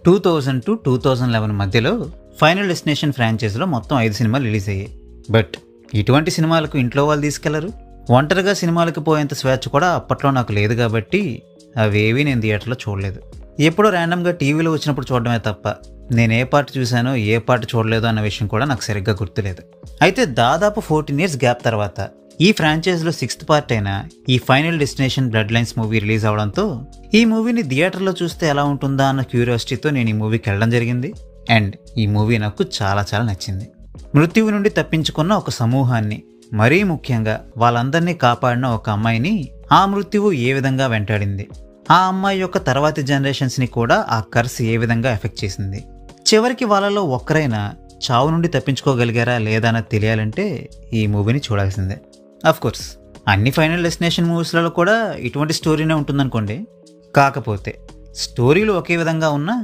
2000-2011 మధ్యలో final destination ఫ్రాంచైజీలో మొత్తం 5 సినిమాలు రిలీజ్ అయ్యాయి. బట్ ఇటువంటి సినిమాలకు ఇంట్లో వాళ్ళు తీసుకెళ్లరు. ఒంటరిగా సినిమాలకు పోయేంత స్వేచ్ఛ కూడా అప్పట్లో నాకు లేదు కాబట్టి అవేవి నేను థియేటర్లో చూడలేదు. ఎప్పుడో ర్యాండమ్గా టీవీలో వచ్చినప్పుడు చూడడమే తప్ప నేను ఏ పార్ట్ చూశానో ఏ పార్ట్ చూడలేదో అన్న విషయం కూడా నాకు సరిగ్గా గుర్తులేదు. అయితే దాదాపు 14 years గ్యాప్ తర్వాత ఈ ఫ్రాంచైజీలో 6th పార్ట్ అయిన ఈ final destination blood lines movie release అవడంతో ఈ మూవీని థియేటర్లో చూస్తే ఎలా ఉంటుందా అన్న క్యూరియాసిటీతో నేను ఈ మూవీకి వెళ్ళడం జరిగింది. అండ్ ఈ మూవీ నాకు చాలా చాలా నచ్చింది. మృత్యువు నుండి తప్పించుకున్న ఒక సమూహాన్ని, మరీ ముఖ్యంగా వాళ్ళందరినీ కాపాడిన ఒక అమ్మాయిని ఆ మృత్యువు ఏ విధంగా వెంటాడింది, ఆ అమ్మాయి యొక్క తర్వాతి జనరేషన్స్ని కూడా ఆ కర్స్ ఏ విధంగా ఎఫెక్ట్ చేసింది, చివరికి వాళ్ళలో ఒక్కరైనా చావు నుండి తప్పించుకోగలిగారా లేదా అన్నది తెలియాలంటే ఈ మూవీని చూడాల్సిందే. కోర్స్ అన్ని ఫైనల్ డెస్టినేషన్ మూవీస్లలో కూడా ఇటువంటి స్టోరీనే ఉంటుందనుకోండి. కాకపోతే స్టోరీలు ఒకే విధంగా ఉన్నా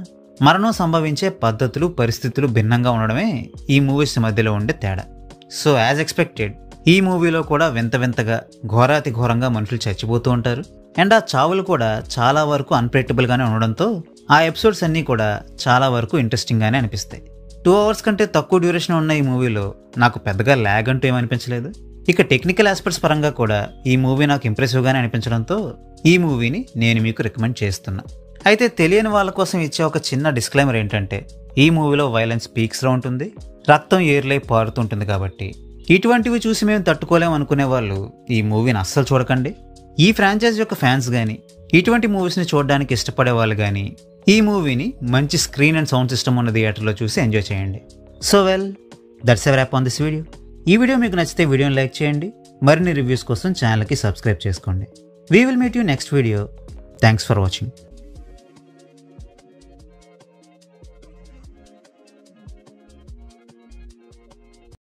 మరణం సంభవించే పద్ధతులు, పరిస్థితులు భిన్నంగా ఉండడమే ఈ మూవీస్ మధ్యలో ఉండే తేడా. సో యాజ్ ఎక్స్పెక్టెడ్ ఈ మూవీలో కూడా వింత వింతగా, ఘోరాతి ఘోరంగా మనుషులు చచ్చిపోతూ ఉంటారు. అండ్ ఆ చావులు కూడా చాలా వరకు అన్ప్రెడిక్టబుల్గానే ఉండడంతో ఆ ఎపిసోడ్స్ అన్నీ కూడా చాలా వరకు ఇంట్రెస్టింగ్గానే అనిపిస్తాయి. 2 hours కంటే తక్కువ డ్యూరేషన్ ఉన్న ఈ మూవీలో నాకు పెద్దగా ల్యాగ్ అంటూ ఏమనిపించలేదు. ఇక టెక్నికల్ ఆస్పెక్ట్స్ పరంగా కూడా ఈ మూవీ నాకు ఇంప్రెసివ్గానే అనిపించడంతో ఈ మూవీని నేను మీకు రికమెండ్ చేస్తున్నా. అయితే తెలియని వాళ్ళ కోసం ఇచ్చే ఒక చిన్న డిస్క్లైమర్ ఏంటంటే ఈ మూవీలో వైలెన్స్ పీక్స్లో ఉంటుంది, రక్తం ఏర్లై పారుతుంటుంది. కాబట్టి ఇటువంటివి చూసి మేము తట్టుకోలేము అనుకునే వాళ్ళు ఈ మూవీని అస్సలు చూడకండి. ఈ ఫ్రాంచైజ్ యొక్క ఫ్యాన్స్ కానీ, ఇటువంటి మూవీస్ని చూడడానికి ఇష్టపడే వాళ్ళు కానీ ఈ మూవీని మంచి స్క్రీన్ అండ్ సౌండ్ సిస్టమ్ ఉన్న థియేటర్లో చూసి ఎంజాయ్ చేయండి. So well, that's a wrap on this video. ఈ వీడియో మీకు నచ్చితే వీడియోని లైక్ చేయండి. మరిన్ని రివ్యూస్ కోసం ఛానల్కి సబ్స్క్రైబ్ చేసుకోండి. We will meet you next video. Thanks for watching.